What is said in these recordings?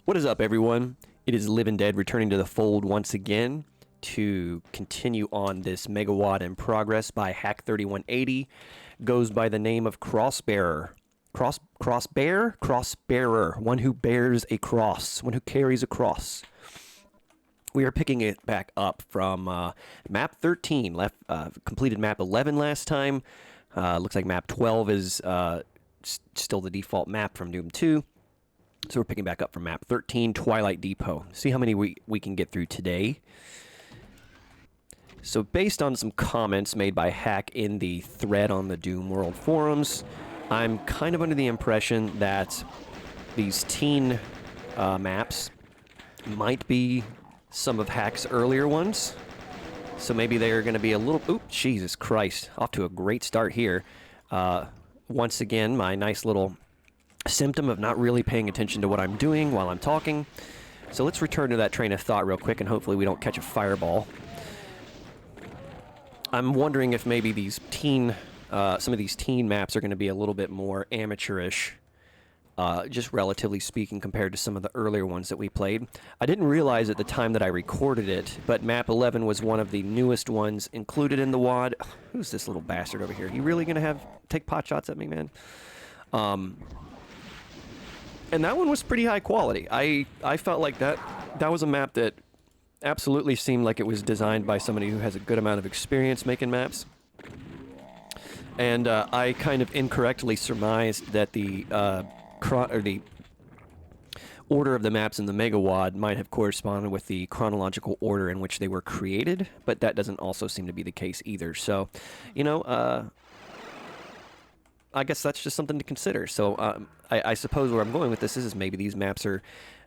What is up, everyone? It is Living Dead returning to the fold once again to continue on this megawad in progress by HAK3180. Goes by the name of Crossbearer. Crossbearer. One who bears a cross. One who carries a cross. We are picking it back up from map 13. Completed map 11 last time. Looks like map 12 is still the default map from Doom 2. So we're picking back up from map 13, Twilight Depot. See how many we can get through today. So based on some comments made by Hack in the thread on the Doom World forums, I'm kind of under the impression that these teen maps might be some of Hack's earlier ones. So maybe they're going to be a little... Oop, Jesus Christ. Off to a great start here. Once again, my nice little symptom of not really paying attention to what I'm doing while I'm talking. So let's return to that train of thought real quick, and hopefully we don't catch a fireball. I'm wondering if maybe these some of these teen maps are going to be a little bit more amateurish, just relatively speaking, compared to some of the earlier ones that we played. I didn't realize at the time that I recorded it, but map 11 was one of the newest ones included in the WAD. Who's this little bastard over here? You really going to take pot shots at me, man? And that one was pretty high quality. I felt like that was a map that absolutely seemed like it was designed by somebody who has a good amount of experience making maps. And I kind of incorrectly surmised that the order of the maps in the megawad might have corresponded with the chronological order in which they were created, but that doesn't also seem to be the case either. So, you know, I guess that's just something to consider. So I suppose where I'm going with this is maybe these maps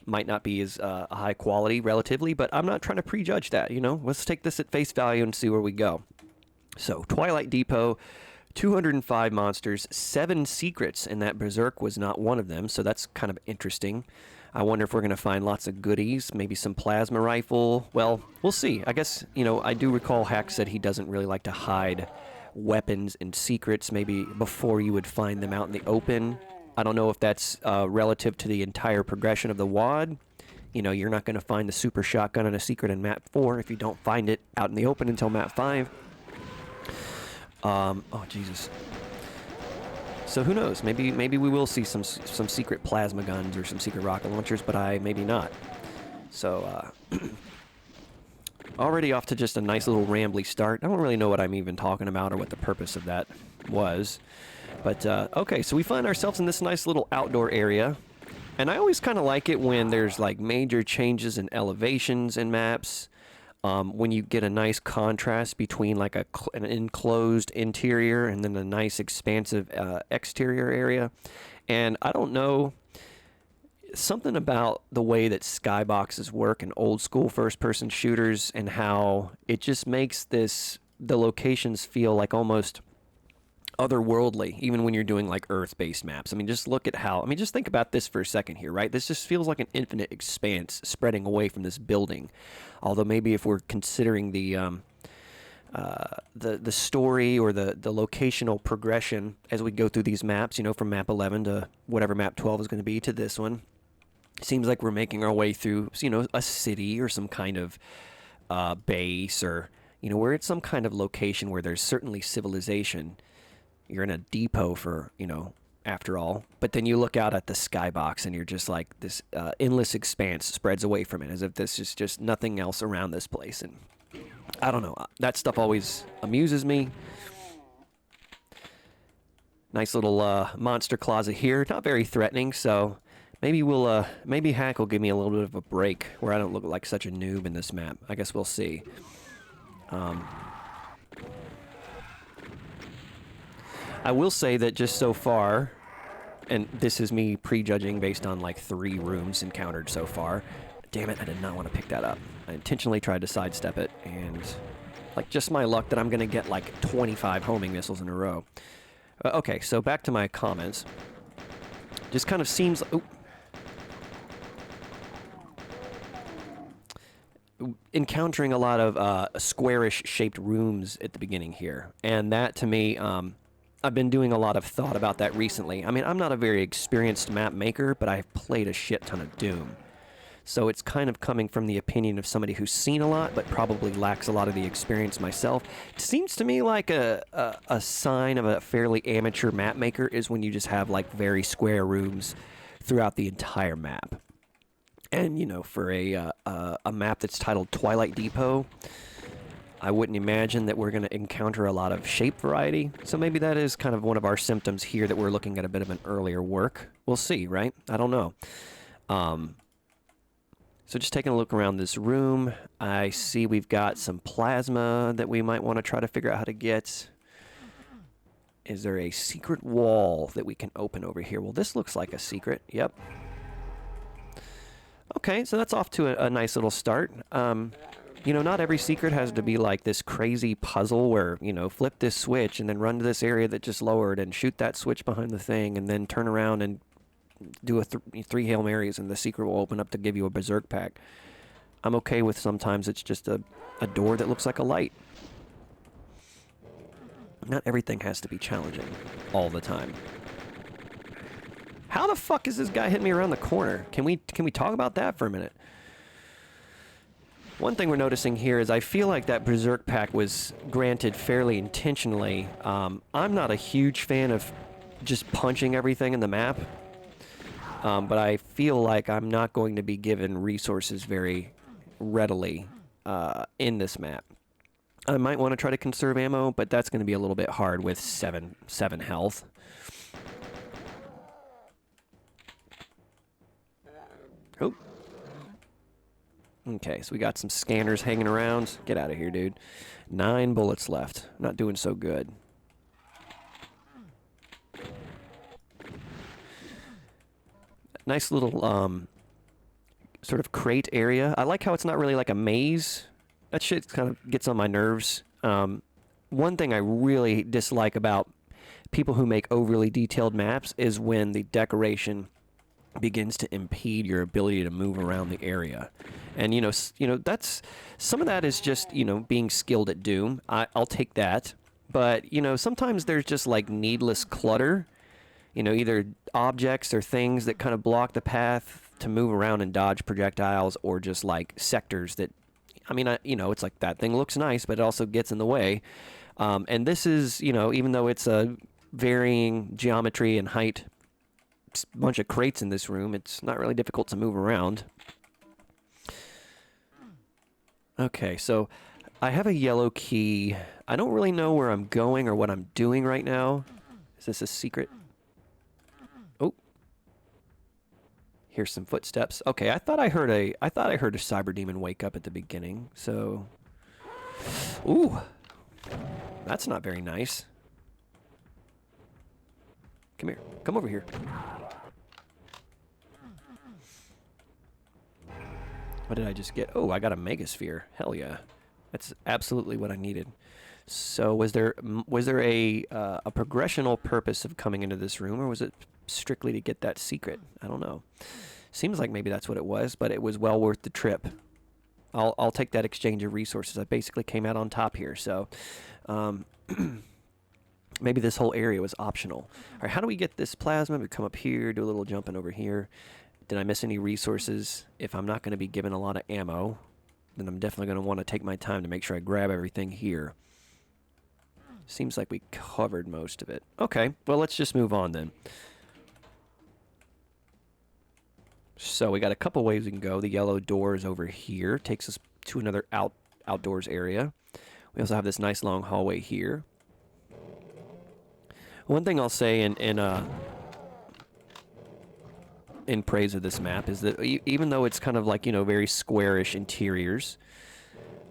might not be as high quality relatively, but I'm not trying to prejudge that, you know. Let's take this at face value and see where we go. So Twilight Depot, 205 monsters, 7 secrets, and that Berserk was not one of them, so that's kind of interesting. I wonder if we're going to find lots of goodies, maybe some plasma rifle. Well, we'll see. I guess, you know, I do recall Hack said he doesn't really like to hide weapons and secrets maybe before you would find them out in the open. I don't know if that's relative to the entire progression of the WAD. You know, you're not going to find the super shotgun and a secret in map 4 if you don't find it out in the open until map 5. Oh Jesus. So who knows? Maybe we will see some secret plasma guns or some secret rocket launchers, but maybe not. So already off to just a nice little rambly start. I don't really know what I'm even talking about or what the purpose of that was. But, okay, so we find ourselves in this nice little outdoor area. And I always kind of like it when there's, like, major changes in elevations in maps. When you get a nice contrast between, like, an enclosed interior and then a nice expansive exterior area. And I don't know... something about the way that skyboxes work in old school first-person shooters and how it just makes the locations feel like almost otherworldly, even when you're doing like Earth-based maps. I mean, just look at how... I mean, just think about this for a second here, right? This just feels like an infinite expanse spreading away from this building. Although maybe if we're considering the story or the locational progression as we go through these maps, you know, from map 11 to whatever map 12 is going to be to this one, seems like we're making our way through, you know, a city or some kind of base, or, you know, we're at some kind of location where there's certainly civilization. You're in a depot for, you know, after all. But then you look out at the skybox and you're just like, this endless expanse spreads away from it as if this is just nothing else around this place. And I don't know. That stuff always amuses me. Nice little monster closet here. Not very threatening, so maybe maybe Hack will give me a little bit of a break where I don't look like such a noob in this map. I guess we'll see. I will say that just so far, and this is me prejudging based on like 3 rooms encountered so far. Damn it, I did not want to pick that up. I intentionally tried to sidestep it, and like just my luck that I'm going to get like 25 homing missiles in a row. Okay, so back to my comments. Just kind of seems... encountering a lot of squarish shaped rooms at the beginning here, and that to me, I've been doing a lot of thought about that recently. I mean, I'm not a very experienced map maker, but I've played a shit ton of Doom. So it's kind of coming from the opinion of somebody who's seen a lot, but probably lacks a lot of the experience myself. It seems to me like a sign of a fairly amateur map maker is when you just have like very square rooms throughout the entire map. And, you know, for a map that's titled Twilight Depot, I wouldn't imagine that we're going to encounter a lot of shape variety. So maybe that is kind of one of our symptoms here, that we're looking at a bit of an earlier work. We'll see, right? I don't know. So just taking a look around this room, I see we've got some plasma that we might want to try to figure out how to get. Is there a secret wall that we can open over here? Well, this looks like a secret. Yep. Okay, so that's off to a nice little start. You know, not every secret has to be like this crazy puzzle where, you know, flip this switch and then run to this area that just lowered and shoot that switch behind the thing and then turn around and do a three Hail Marys and the secret will open up to give you a berserk pack. I'm okay with sometimes it's just a door that looks like a light. Not everything has to be challenging all the time. How the fuck is this guy hitting me around the corner? Can we talk about that for a minute? One thing we're noticing here is I feel like that berserk pack was granted fairly intentionally. I'm not a huge fan of just punching everything in the map, but I feel like I'm not going to be given resources very readily in this map. I might want to try to conserve ammo, but that's going to be a little bit hard with 7 health. Oh. Okay, so we got some scanners hanging around. Get out of here, dude. 9 bullets left. Not doing so good. Nice little sort of crate area. I like how it's not really like a maze. That shit kind of gets on my nerves. One thing I really dislike about people who make overly detailed maps is when the decoration begins to impede your ability to move around the area. And you know that's some of that is just, you know, being skilled at Doom. I'll take that. But, you know, sometimes there's just like needless clutter. You know, either objects or things that kind of block the path to move around and dodge projectiles, or just like sectors that, I mean, you know, it's like that thing looks nice, but it also gets in the way. And this is, you know, even though it's a varying geometry and height bunch of crates in this room, it's not really difficult to move around. Okay, so I have a yellow key. I don't really know where I'm going or what I'm doing right now. Is this a secret? Oh. Here's some footsteps. Okay, I thought I heard a cyber demon wake up at the beginning. So, ooh. That's not very nice. Come here. Come over here. What did I just get? Oh, I got a megasphere. Hell yeah. That's absolutely what I needed. So was there a progressional purpose of coming into this room, or was it strictly to get that secret? I don't know. Seems like maybe that's what it was, but it was well worth the trip. I'll take that exchange of resources. I basically came out on top here, so maybe this whole area was optional. All right, how do we get this plasma? We come up here, do a little jumping over here. Did I miss any resources? If I'm not going to be given a lot of ammo, then I'm definitely going to want to take my time to make sure I grab everything here. Seems like we covered most of it. Okay, well, let's just move on then. So we got a couple ways we can go. The yellow door is over here. Takes us to another outdoors area. We also have this nice long hallway here. One thing I'll say in praise of this map is that even though it's kind of like, you know, very squarish interiors,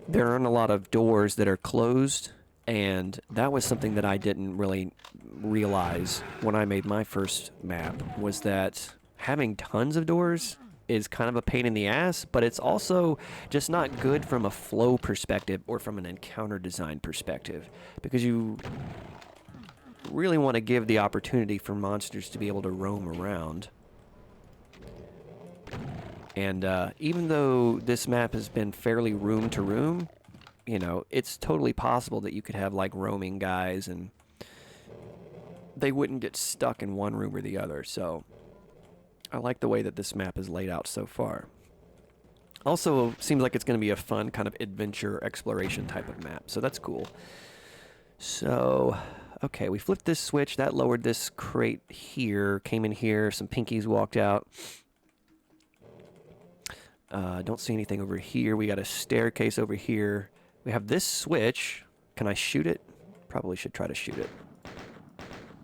there aren't a lot of doors that are closed, and that was something that I didn't really realize when I made my first map, was that having tons of doors is kind of a pain in the ass, but it's also just not good from a flow perspective or from an encounter design perspective, because you really want to give the opportunity for monsters to be able to roam around. And even though this map has been fairly room to room, you know, it's totally possible that you could have like roaming guys and they wouldn't get stuck in one room or the other. So I like the way that this map is laid out so far. Also, seems like it's going to be a fun kind of adventure exploration type of map, so that's cool. So, okay, we flipped this switch. That lowered this crate here, came in here. Some pinkies walked out. Don't see anything over here. We got a staircase over here. We have this switch. Can I shoot it? Probably should try to shoot it.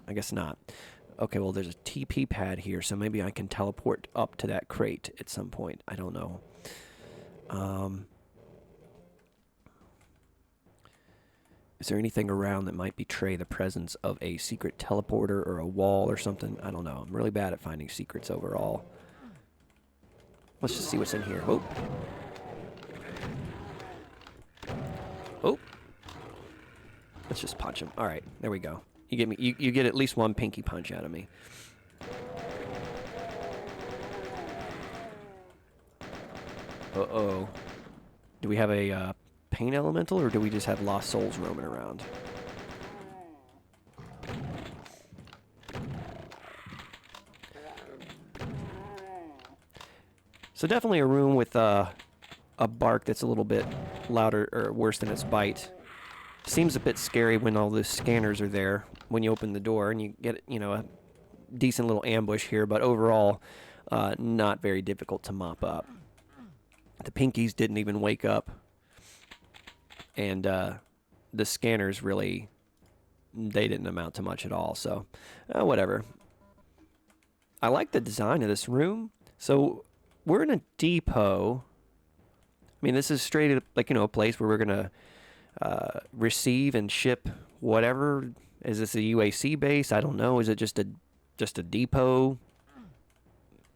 I guess not. Okay, well, there's a TP pad here, so maybe I can teleport up to that crate at some point. I don't know. Is there anything around that might betray the presence of a secret teleporter or a wall or something? I don't know. I'm really bad at finding secrets overall. Let's just see what's in here. Oh. Oh. Let's just punch him. All right, there we go. You get me. You get at least one pinky punch out of me. Uh-oh. Do we have a pain elemental, or do we just have lost souls roaming around? So definitely a room with a bark that's a little bit louder or worse than its bite. Seems a bit scary when all the scanners are there when you open the door, and you get, you know, a decent little ambush here, but overall not very difficult to mop up. The pinkies didn't even wake up, and the scanners really, they didn't amount to much at all, so whatever. I like the design of this room. So we're in a depot. I mean, this is straight up, like, you know, a place where we're gonna receive and ship whatever. Is this a UAC base? I don't know. Is it just a depot?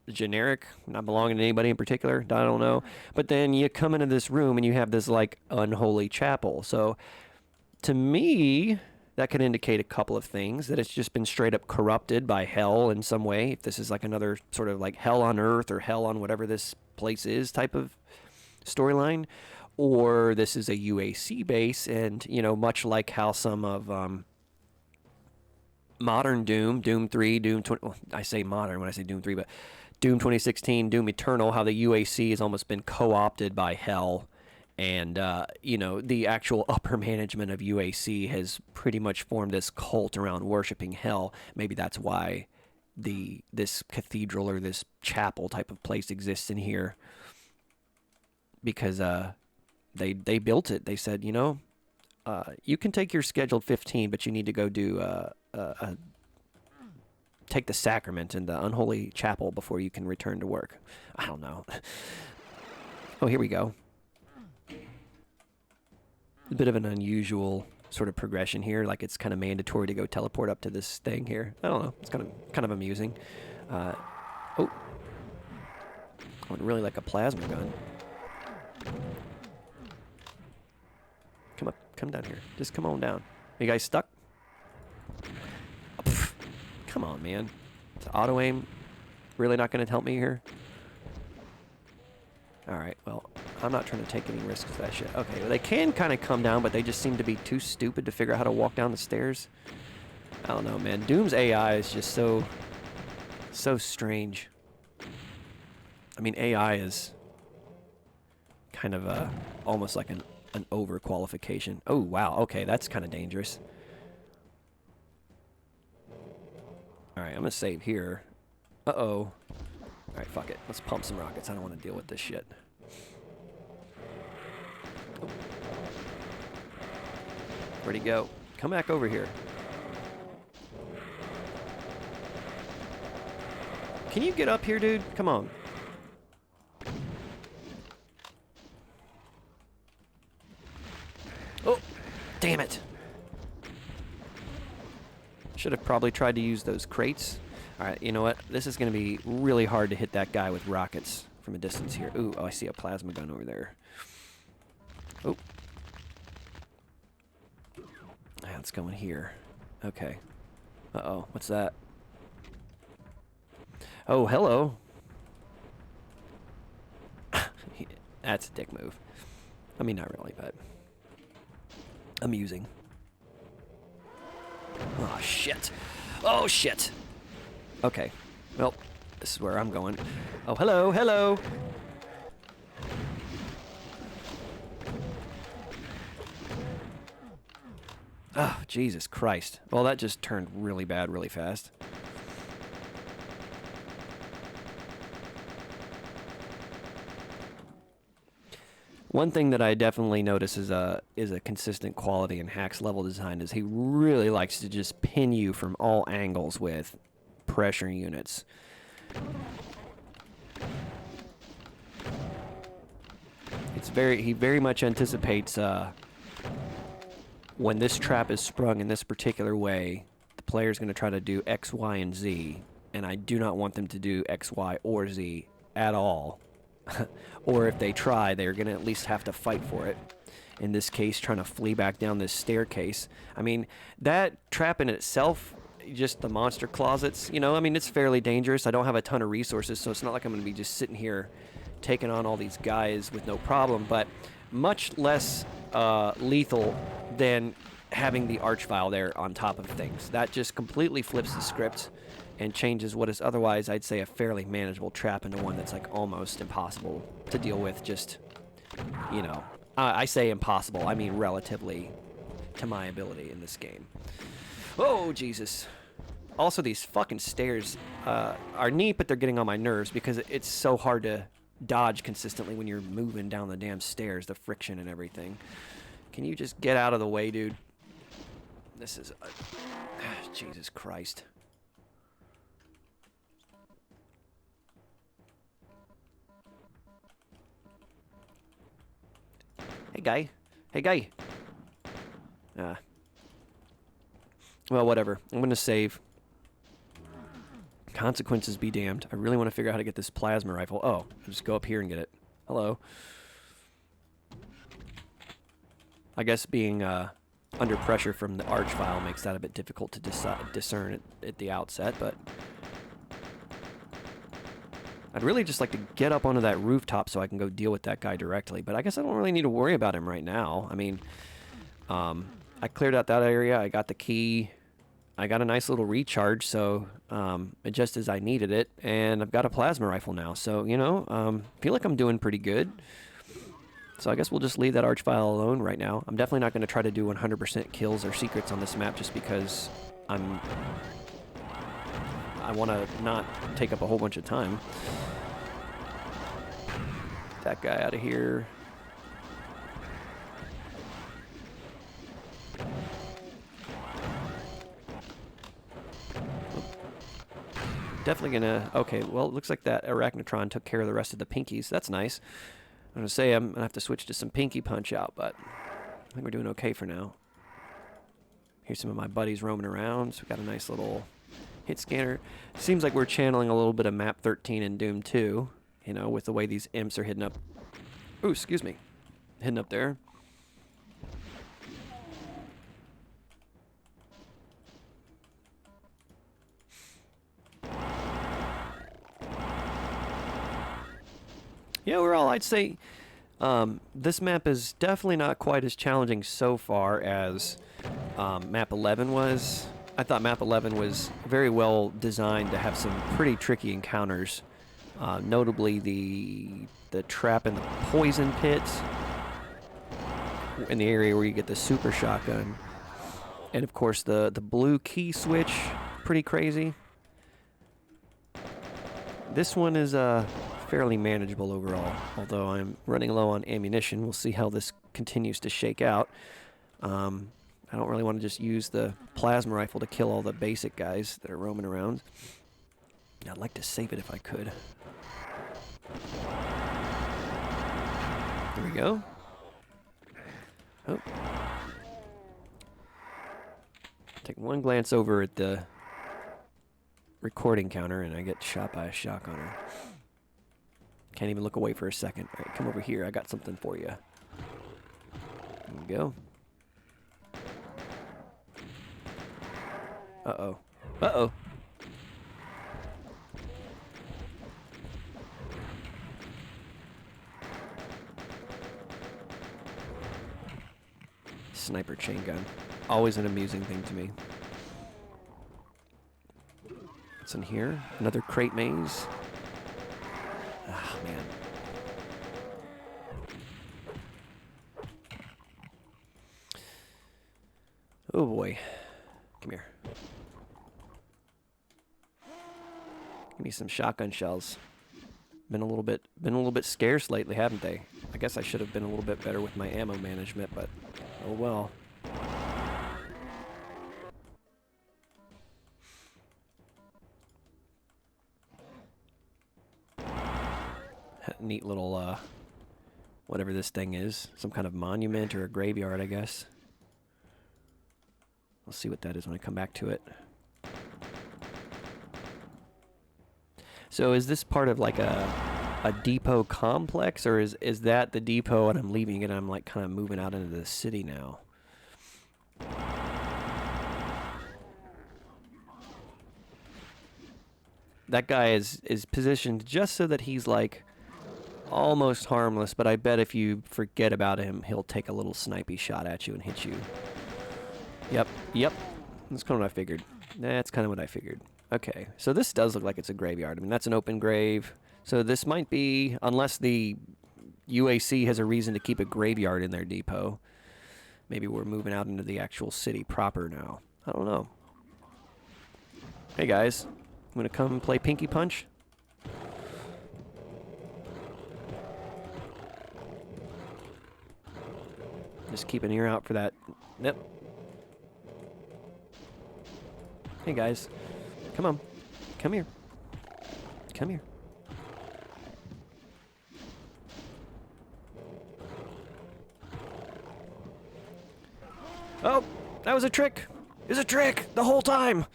Generic, not belonging to anybody in particular? I don't know. But then you come into this room and you have this like unholy chapel. So to me, that could indicate a couple of things: that it's just been straight up corrupted by hell in some way. If this is like another sort of like hell on earth or hell on whatever this place is type of storyline, or this is a UAC base, and, you know, much like how some of modern Doom 3, Doom 20, well, I say modern when I say Doom 3, but Doom 2016, Doom Eternal, how the UAC has almost been co-opted by hell, and you know, the actual upper management of UAC has pretty much formed this cult around worshiping hell. Maybe that's why this cathedral or this chapel type of place exists in here, because they built it. They said, you know, you can take your scheduled 15, but you need to go do take the sacrament in the unholy chapel before you can return to work. I don't know. Oh, here we go. A bit of an unusual sort of progression here. Like, it's kind of mandatory to go teleport up to this thing here. I don't know. It's kind of amusing. Oh, I would really like a plasma gun. Come down here. Just come on down. Are you guys stuck? Oh, pff, come on, man. Is auto aim really not going to help me here? Alright, well, I'm not trying to take any risks with that shit. Okay, well, they can kind of come down, but they just seem to be too stupid to figure out how to walk down the stairs. I don't know, man. Doom's AI is just so strange. I mean, AI is kind of almost like an overqualification. Oh, wow. Okay, that's kind of dangerous. Alright, I'm going to save here. Uh-oh. Alright, fuck it. Let's pump some rockets. I don't want to deal with this shit. Oh. Where'd he go? Come back over here. Can you get up here, dude? Come on. Oh, damn it. Should have probably tried to use those crates. Alright, you know what? This is going to be really hard to hit that guy with rockets from a distance here. Ooh, oh, I see a plasma gun over there. Oh. Yeah, let's go in here. Okay. Uh-oh, what's that? Oh, hello. That's a dick move. I mean, not really, but amusing. Oh, shit. Oh, shit. Okay. Well, this is where I'm going. Oh, hello, hello. Oh, Jesus Christ. Well, that just turned really bad really fast. One thing that I definitely notice is a consistent quality in HAK's level design is he really likes to just pin you from all angles with pressure units. He very much anticipates when this trap is sprung in this particular way, the player's going to try to do X, Y, and Z, and I do not want them to do X, Y, or Z at all. Or if they try, they're going to at least have to fight for it. In this case, trying to flee back down this staircase. I mean, that trap in itself, just the monster closets, you know, I mean, it's fairly dangerous. I don't have a ton of resources, so it's not like I'm going to be just sitting here taking on all these guys with no problem, but much less lethal than having the archvile there on top of things. That just completely flips the script and changes what is otherwise, I'd say, a fairly manageable trap into one that's like almost impossible to deal with. Just, you know, I say impossible, I mean relatively to my ability in this game. Oh, Jesus. Also, these fucking stairs are neat, but they're getting on my nerves because it's so hard to dodge consistently when you're moving down the damn stairs, the friction and everything. Can you just get out of the way, dude? This is... Jesus Christ. Hey, guy. Hey, guy. Well, whatever. I'm going to save. Consequences be damned. I really want to figure out how to get this plasma rifle. Oh, I'll just go up here and get it. Hello. I guess being under pressure from the archvile makes that a bit difficult to discern at the outset, but I'd really just like to get up onto that rooftop so I can go deal with that guy directly, but I guess I don't really need to worry about him right now. I mean, I cleared out that area, I got the key, I got a nice little recharge, so just as I needed it, and I've got a plasma rifle now, so, you know, feel like I'm doing pretty good. So I guess we'll just leave that archvile alone right now. I'm definitely not going to try to do 100% kills or secrets on this map just because I want to not take up a whole bunch of time. Get that guy out of here. Definitely gonna... Okay, well, it looks like that Arachnotron took care of the rest of the pinkies. That's nice. I'm gonna say I'm gonna have to switch to some pinky punch out, but I think we're doing okay for now. Here's some of my buddies roaming around. So we got a nice little hit scanner. Seems like we're channeling a little bit of map 13 in Doom 2, you know, with the way these imps are hidden up. Ooh, excuse me. Hidden up there. Yeah, overall, I'd say this map is definitely not quite as challenging so far as map 11 was. I thought map 11 was very well designed to have some pretty tricky encounters, notably the trap in the poison pit, in the area where you get the super shotgun, and of course the blue key switch, pretty crazy. This one is fairly manageable overall, although I'm running low on ammunition. We'll see how this continues to shake out. I don't really want to just use the plasma rifle to kill all the basic guys that are roaming around. I'd like to save it if I could. There we go. Oh. Take one glance over at the recording counter and I get shot by a shotgunner. Can't even look away for a second. All right, come over here. I got something for you. There we go. Uh-oh. Uh-oh. Sniper chain gun. Always an amusing thing to me. What's in here? Another crate maze. Ah, man. Oh boy. Come here. Give me some shotgun shells. Been a little bit scarce lately, haven't they? I guess I should have been a little bit better with my ammo management, but oh well. Neat little whatever this thing is. Some kind of monument or a graveyard, I guess. We'll see what that is when I come back to it. So is this part of like a depot complex, or is that the depot and I'm leaving it and I'm like kind of moving out into the city now? That guy is positioned just so that he's like almost harmless, but I bet if you forget about him, he'll take a little snipey shot at you and hit you. Yep. That's kind of what I figured. That's kind of what I figured. Okay, so this does look like it's a graveyard. I mean, that's an open grave. So this might be, unless the UAC has a reason to keep a graveyard in their depot. Maybe we're moving out into the actual city proper now. I don't know. Hey guys, I'm gonna come and play Pinky Punch. Just keep an ear out for that. Yep. Hey guys, come on, come here, come here. Oh, that was a trick. It was a trick the whole time.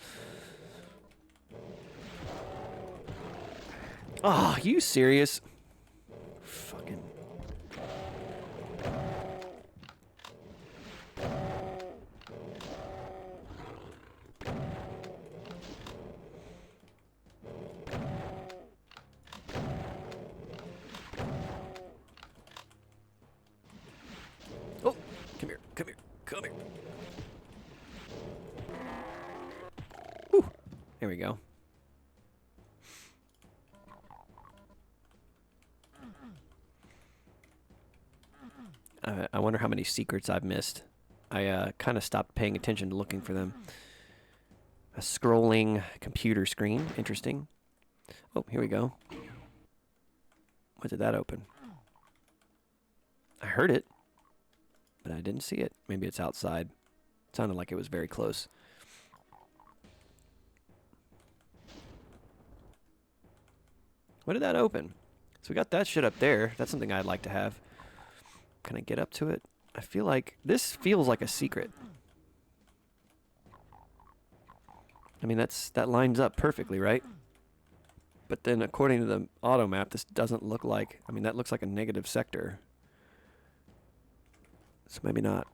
Oh, you serious? Fucking. Oh, come here, come here, come here. Whew. There we go. I wonder how many secrets I've missed. I kind of stopped paying attention to looking for them. A scrolling computer screen. Interesting. Oh, here we go. What did that open? I heard it, but I didn't see it. Maybe it's outside. It sounded like it was very close. What did that open? So we got that shit up there. That's something I'd like to have. Can I get up to it? I feel like this feels like a secret. I mean, that lines up perfectly, right? But then according to the auto map, this doesn't look like, I mean, that looks like a negative sector. So maybe not.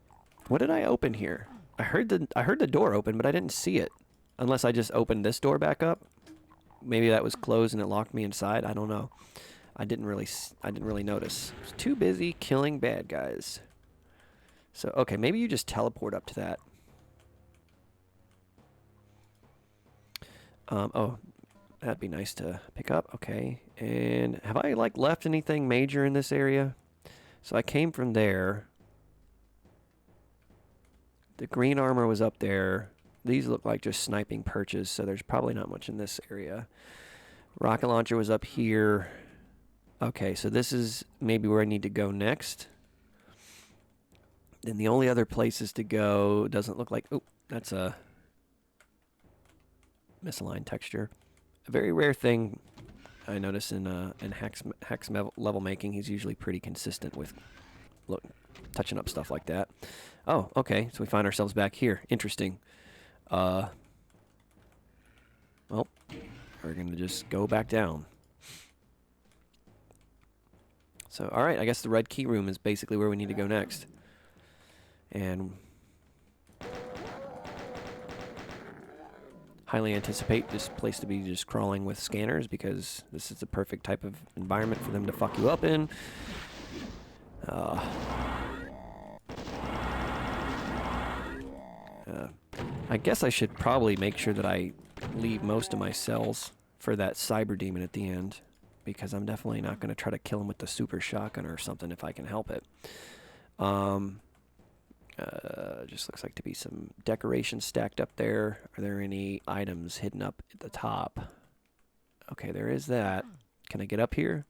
What did I open here? I heard the door open, but I didn't see it. Unless I just opened this door back up. Maybe that was closed and it locked me inside. I don't know. I didn't really notice. I was too busy killing bad guys. So, okay, maybe you just teleport up to that. Oh, that'd be nice to pick up. Okay, and have I, like, left anything major in this area? So I came from there. The green armor was up there. These look like just sniping perches, so there's probably not much in this area. Rocket launcher was up here. Okay, so this is maybe where I need to go next. Then the only other places to go doesn't look like... Oh, that's a misaligned texture. A very rare thing I notice in HAK's level making. He's usually pretty consistent with touching up stuff like that. Oh, okay, so we find ourselves back here. Interesting. Well, we're going to just go back down. So, alright, I guess the red key room is basically where we need to go next. And highly anticipate this place to be just crawling with scanners because this is the perfect type of environment for them to fuck you up in. I guess I should probably make sure that I leave most of my cells for that cyber demon at the end. Because I'm definitely not going to try to kill him with the super shotgun or something if I can help it. Just looks like to be some decorations stacked up there. Are there any items hidden up at the top? Okay, there is that. Can I get up here?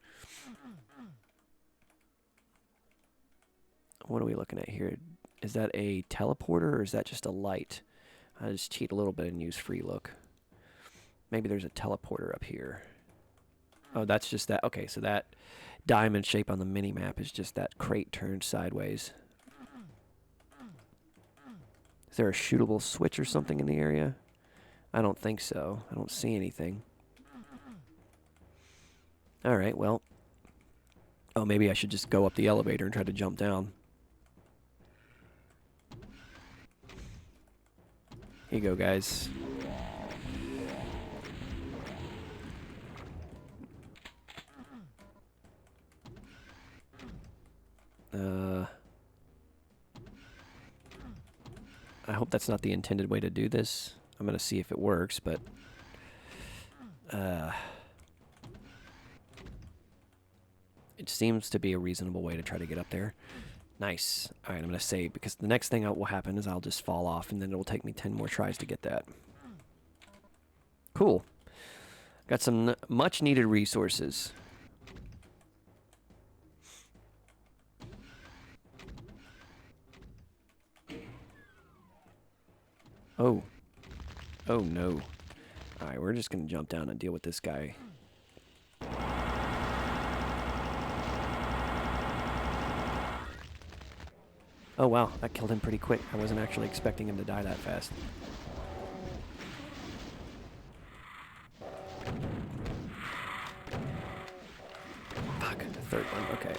What are we looking at here? Is that a teleporter or is that just a light? I'll just cheat a little bit and use free look. Maybe there's a teleporter up here. Oh, that's just that. Okay, so that diamond shape on the mini-map is just that crate turned sideways. Is there a shootable switch or something in the area? I don't think so. I don't see anything. Alright, well. Oh, maybe I should just go up the elevator and try to jump down. Here you go, guys. I hope that's not the intended way to do this. I'm going to see if it works, but... it seems to be a reasonable way to try to get up there. Nice. Alright, I'm going to save, because the next thing that will happen is I'll just fall off, and then it will take me 10 more tries to get that. Cool. Got some much-needed resources. Oh. Oh, no. Alright, we're just going to jump down and deal with this guy. Oh, wow. That killed him pretty quick. I wasn't actually expecting him to die that fast. Fuck. The third one. Okay.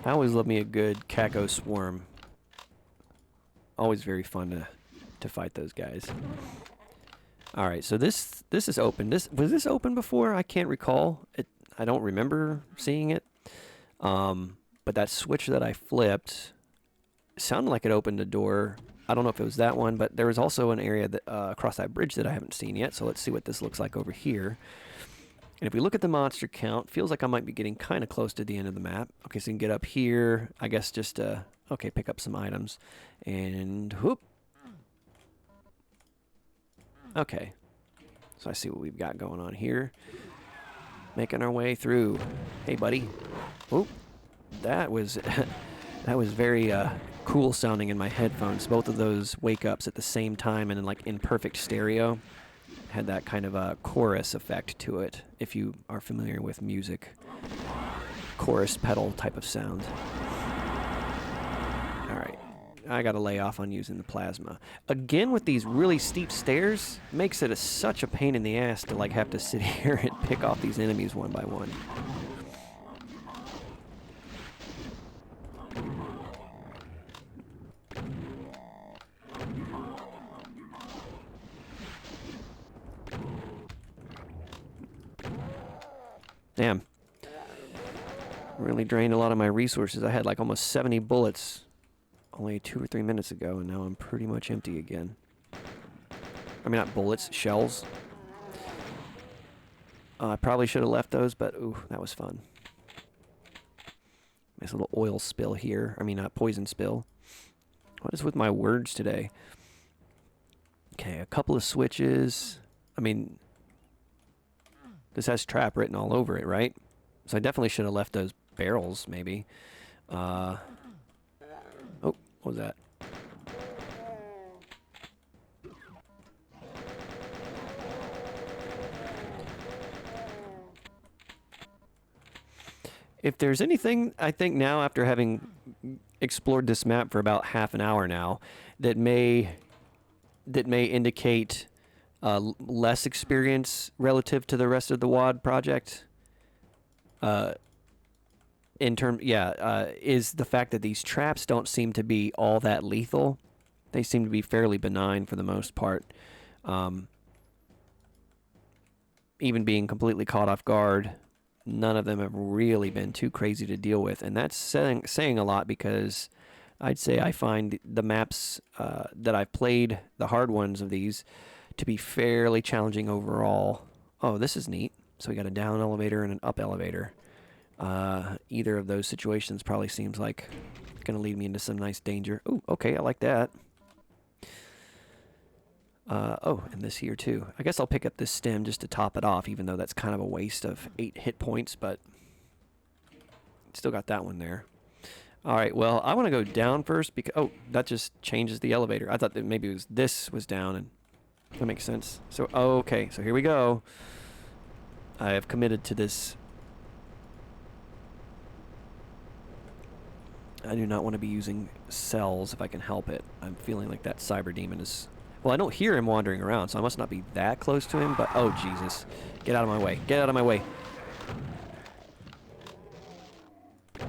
I always love me a good Kako swarm. Always very fun to fight those guys. All right, so this is open. Was this open before? I can't recall. I don't remember seeing it. But that switch that I flipped sounded like it opened a door. I don't know if it was that one, but there was also an area that across that bridge that I haven't seen yet. So let's see what this looks like over here. And if we look at the monster count, feels like I might be getting kind of close to the end of the map. Okay, so you can get up here. I guess just, okay, pick up some items. And whoop. Okay. So I see what we've got going on here. Making our way through. Hey, buddy. Whoop. That was, that was very cool sounding in my headphones. Both of those wake ups at the same time and in perfect stereo. Had that kind of a chorus effect to it, if you are familiar with music. Chorus pedal type of sound. Alright, I gotta lay off on using the plasma. Again, with these really steep stairs, makes it such a pain in the ass to have to sit here and pick off these enemies one by one. Damn. Really drained a lot of my resources. I had almost 70 bullets only 2 or 3 minutes ago, and now I'm pretty much empty again. I mean, not bullets, shells. I probably should have left those, but ooh, that was fun. Nice little oil spill here. I mean, not poison spill. What is with my words today? Okay, a couple of switches. I mean... this has trap written all over it, right? So I definitely should have left those barrels, maybe. Oh, what was that? If there's anything, I think now, after having explored this map for about half an hour now, that may indicate less experience relative to the rest of the WAD project. Is the fact that these traps don't seem to be all that lethal. They seem to be fairly benign for the most part. Even being completely caught off guard, none of them have really been too crazy to deal with. And that's saying a lot, because I'd say I find the maps that I've played, the hard ones of these, to be fairly challenging overall. Oh, this is neat. So we got a down elevator and an up elevator. Either of those situations probably seems like going to lead me into some nice danger. Oh, okay, I like that. Oh, and this here too. I guess I'll pick up this stem just to top it off, even though that's kind of a waste of 8 hit points, but still got that one there. All right, well, I want to go down first because, oh, that just changes the elevator. I thought that maybe this was down, and that makes sense. So, okay, so here we go. I have committed to this. I do not want to be using cells if I can help it. I'm feeling like that cyber demon is... Well, I don't hear him wandering around, so I must not be that close to him, but... Oh, Jesus. Get out of my way. Get out of my way. Oh,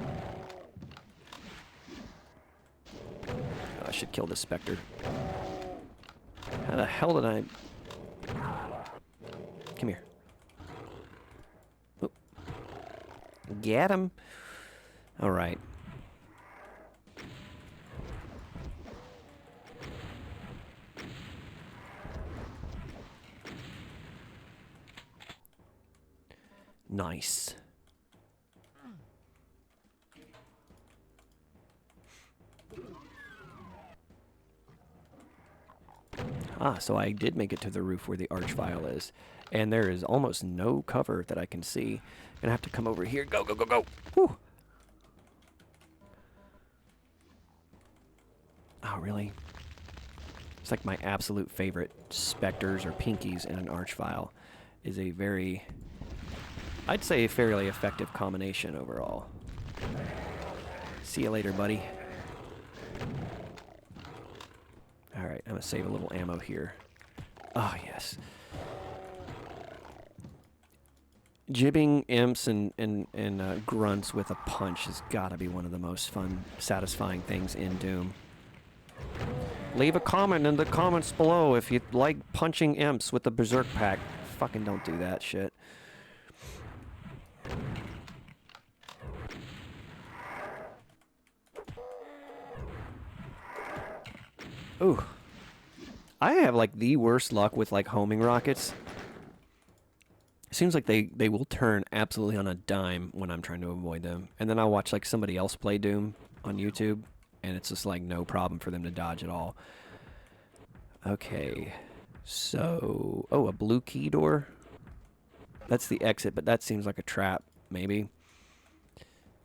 I should kill this Spectre. How the hell did I... Come here. Oop. Get him. All right. Nice. Ah, so I did make it to the roof where the archvile is. And there is almost no cover that I can see. Gonna have to come over here. Go, go, go, go! Whew! Oh, really? It's like my absolute favorite specters or pinkies in an archvile. Is a very... I'd say a fairly effective combination overall. See you later, buddy. Alright, I'm gonna save a little ammo here. Oh, yes. Jibbing imps and grunts with a punch has gotta be one of the most fun, satisfying things in Doom. Leave a comment in the comments below if you like punching imps with the Berserk Pack. Fucking don't do that shit. Ooh. I have like the worst luck with like homing rockets. It seems like they will turn absolutely on a dime when I'm trying to avoid them. And then I'll watch like somebody else play Doom on YouTube, and it's just like no problem for them to dodge at all. Okay. So, oh, a blue key door? That's the exit, but that seems like a trap, maybe.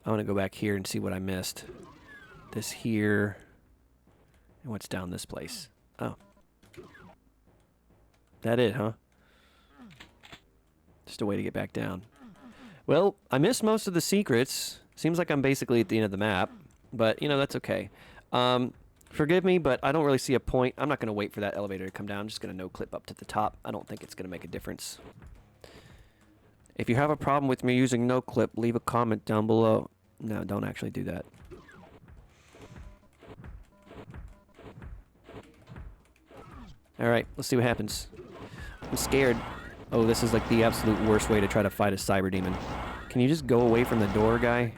I want to go back here and see what I missed. This here. And what's down this place? Oh. That it, huh? Just a way to get back down. Well, I missed most of the secrets. Seems like I'm basically at the end of the map. But, you know, that's okay. Forgive me, but I don't really see a point. I'm not going to wait for that elevator to come down. I'm just going to no-clip up to the top. I don't think it's going to make a difference. If you have a problem with me using no-clip, leave a comment down below. No, don't actually do that. Alright, let's see what happens. I'm scared. Oh, this is like the absolute worst way to try to fight a cyber demon. Can you just go away from the door, guy?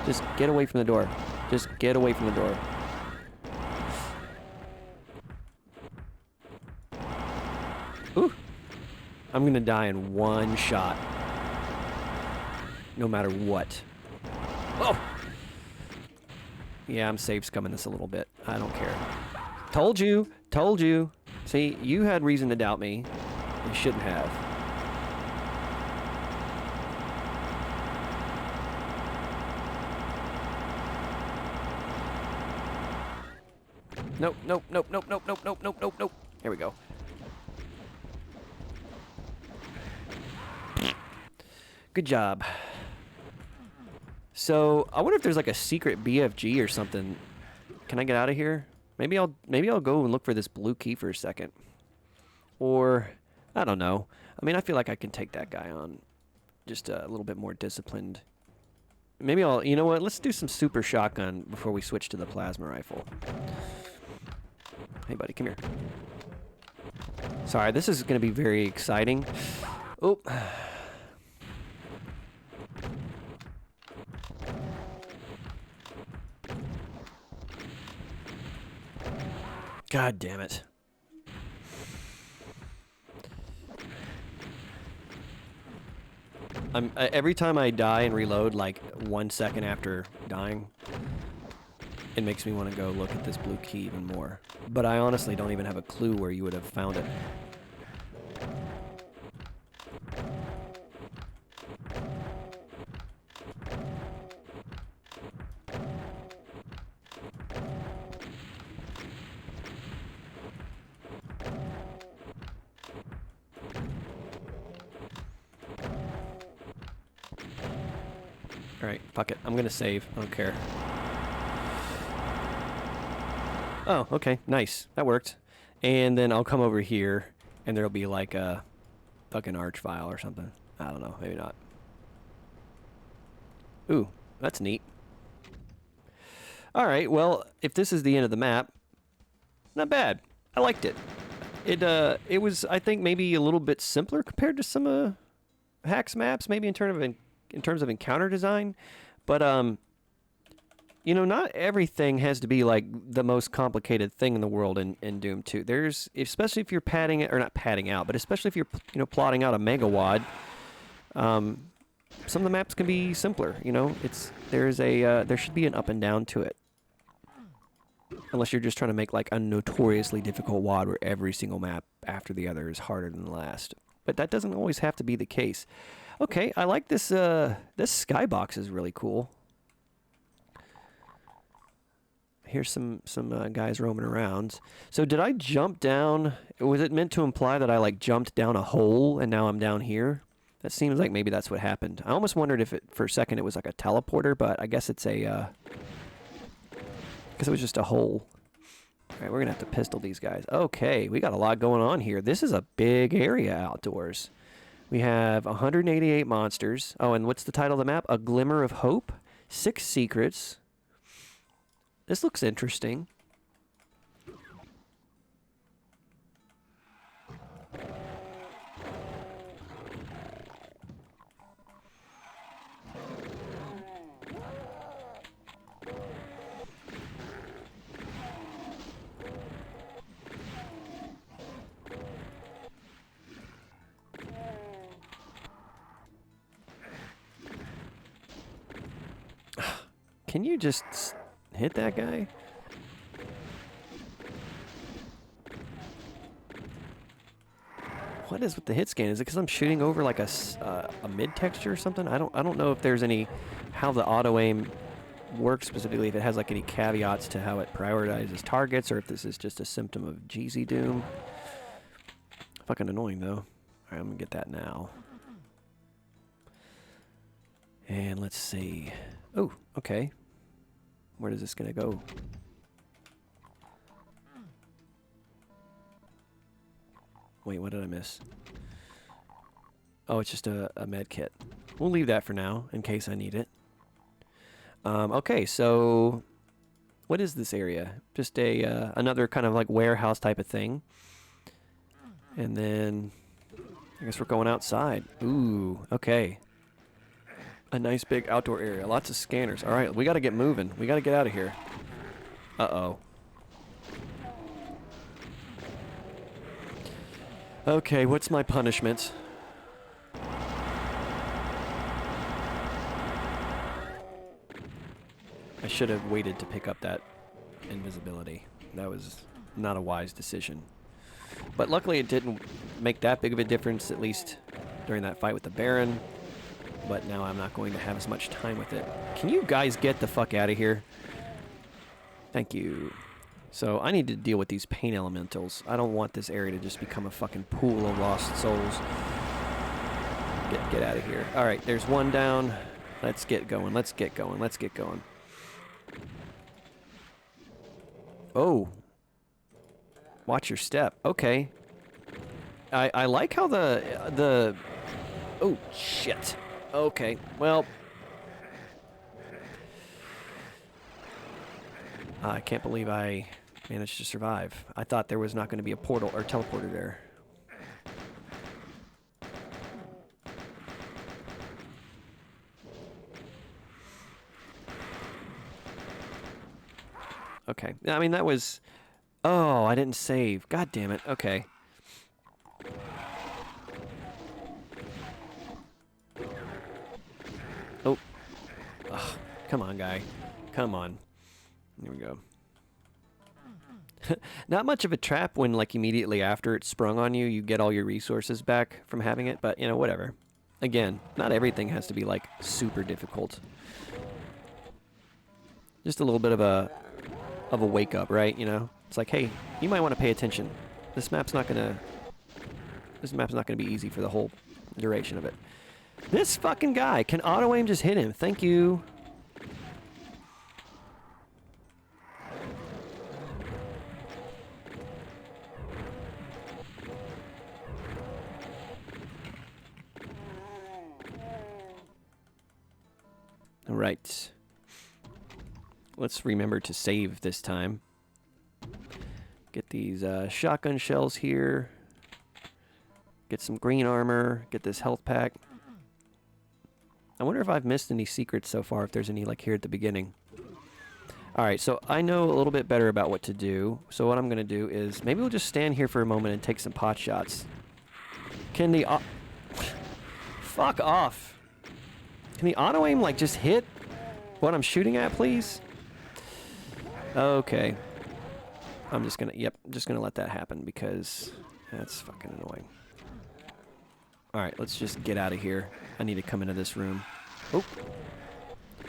Just get away from the door. Just get away from the door. Ooh. I'm gonna die in one shot. No matter what. Oh! Yeah, I'm safe scumming this a little bit. I don't care. Told you! Told you! See, you had reason to doubt me. You shouldn't have. Nope, nope, nope, nope, nope, nope, nope, nope, nope, nope. Here we go. Good job. So, I wonder if there's like a secret BFG or something. Can I get out of here? Maybe I'll go and look for this blue key for a second. Or, I don't know. I mean, I feel like I can take that guy on. Just a little bit more disciplined. Maybe you know what? Let's do some super shotgun before we switch to the plasma rifle. Hey, buddy, come here. Sorry, this is going to be very exciting. Oh. God damn it. Every time I die and reload, like 1 second after dying, it makes me want to go look at this blue key even more. But I honestly don't even have a clue where you would have found it. Alright, fuck it. I'm gonna save. I don't care. Oh, okay. Nice. That worked. And then I'll come over here, and there'll be like a fucking arch file or something. I don't know. Maybe not. Ooh, that's neat. Alright, well, if this is the end of the map, not bad. I liked it. It was, I think, maybe a little bit simpler compared to some HAK's maps, maybe in terms of encounter design, but you know, not everything has to be like the most complicated thing in the world in Doom 2. There's, especially if you're padding it, or not padding out, but especially if you're, you know, plotting out a megawad, some of the maps can be simpler. You know, there should be an up and down to it, unless you're just trying to make like a notoriously difficult wad where every single map after the other is harder than the last. But that doesn't always have to be the case. Okay, I like this, this skybox is really cool. Here's some guys roaming around. So did I jump down? Was it meant to imply that I, like, jumped down a hole and now I'm down here? That seems like maybe that's what happened. I almost wondered if it, for a second, it was like a teleporter, but I guess it's a, because it was just a hole. All right, we're going to have to pistol these guys. Okay, we got a lot going on here. This is a big area outdoors. We have 188 monsters. Oh, and what's the title of the map? A Glimmer of Hope. 6 secrets. This looks interesting. Can you just hit that guy? What is with the hit scan? Is it because I'm shooting over like a mid texture or something? I don't know if there's any, how the auto aim works specifically, if it has like any caveats to how it prioritizes targets, or if this is just a symptom of Jeezy Doom. Fucking annoying though. All right, I'm gonna get that now. And let's see. Oh, okay. Where is this gonna go? Wait, what did I miss? Oh, it's just a med kit. We'll leave that for now, in case I need it. Okay, so what is this area? Just a another kind of like warehouse type of thing. And then I guess we're going outside. Ooh, okay. A nice big outdoor area. Lots of scanners. All right, we got to get moving. We got to get out of here. Uh-oh. Okay, what's my punishment? I should have waited to pick up that invisibility. That was not a wise decision. But luckily it didn't make that big of a difference, at least during that fight with the Baron. But now I'm not going to have as much time with it. Can you guys get the fuck out of here? Thank you. So I need to deal with these pain elementals. I don't want this area to just become a fucking pool of lost souls. Get out of here. All right, there's one down. Let's get going. Let's get going. Let's get going. Oh. Watch your step. Okay. I like how the oh shit. Okay. Well, I can't believe I managed to survive. I thought there was not going to be a portal or teleporter there. Okay. I mean, that was... Oh, I didn't save. God damn it. Okay. Oh. Ugh. Come on, guy. Come on. There we go. Not much of a trap when, like, immediately after it's sprung on you, you get all your resources back from having it, but, you know, whatever. Again, not everything has to be, like, super difficult. Just a little bit of a wake-up, right, you know? It's like, hey, you might want to pay attention. This map's not gonna be easy for the whole duration of it. This fucking guy! Can auto-aim just hit him? Thank you. Alright. Let's remember to save this time. Get these shotgun shells here. Get some green armor. Get this health pack. I wonder if I've missed any secrets so far, if there's any like here at the beginning. Alright, so I know a little bit better about what to do. So what I'm going to do is, maybe we'll just stand here for a moment and take some pot shots. Can the... Fuck off! Can the auto-aim, like, just hit what I'm shooting at, please? Okay. I'm just gonna... Yep, I'm just gonna let that happen because that's fucking annoying. Alright, let's just get out of here. I need to come into this room. Oh!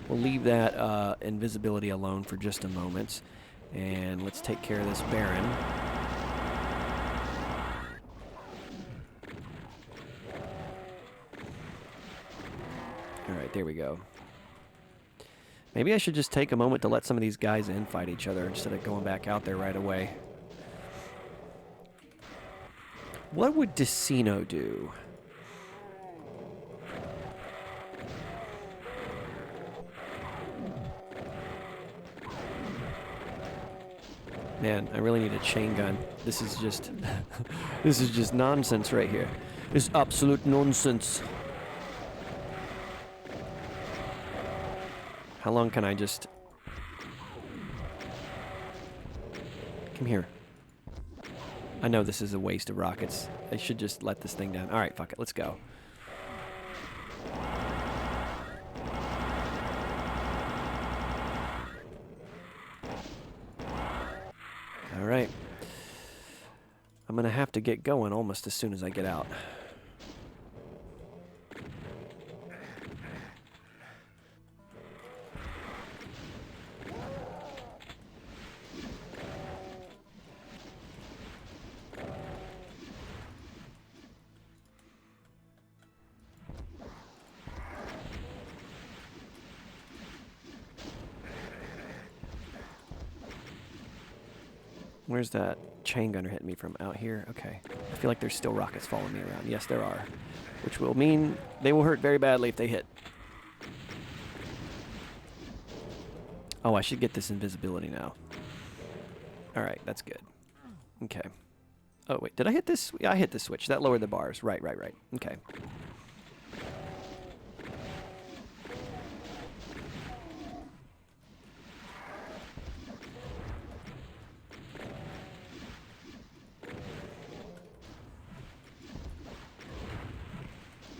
We'll leave that invisibility alone for just a moment. And let's take care of this Baron. Alright, there we go. Maybe I should just take a moment to let some of these guys in fight each other instead of going back out there right away. What would Decino do? Man, I really need a chain gun. This is just... this is just nonsense right here. This is absolute nonsense. How long can I just... Come here. I know this is a waste of rockets. I should just let this thing down. Alright, fuck it. Let's go. Alright. I'm gonna have to get going almost as soon as I get out. Where's that chain gunner hitting me from? Out here? Okay. I feel like there's still rockets following me around. Yes, there are. Which will mean they will hurt very badly if they hit. Oh, I should get this invisibility now. Alright, that's good. Okay. Oh, wait. Did I hit this? Yeah, I hit the switch. That lowered the bars. Right. Okay.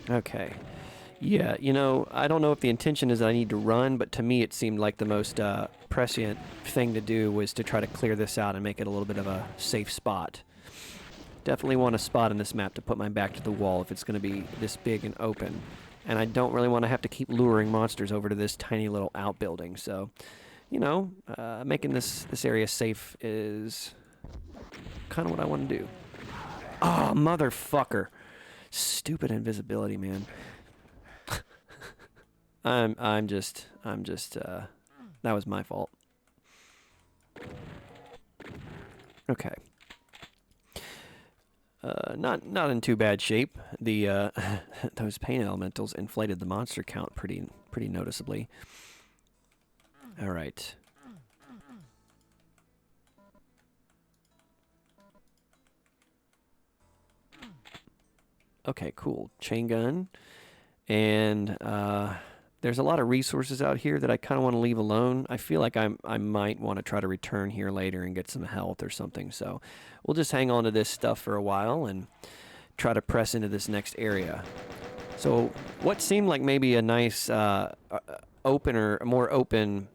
Okay. Yeah, you know, I don't know if the intention is that I need to run, but to me it seemed like the most prescient thing to do was to try to clear this out and make it a little bit of a safe spot. Definitely want a spot in this map to put my back to the wall if it's going to be this big and open. And I don't really want to have to keep luring monsters over to this tiny little outbuilding, so, you know, making this area safe is kind of what I want to do. Oh, motherfucker. Stupid invisibility, man. I'm just, that was my fault. Okay. Not in too bad shape. The, those pain elementals inflated the monster count pretty noticeably. Alright. Okay, cool. Chain gun. And there's a lot of resources out here that I kind of want to leave alone. I feel like I might want to try to return here later and get some health or something. So we'll just hang on to this stuff for a while and try to press into this next area. So what seemed like maybe a nice opener, more open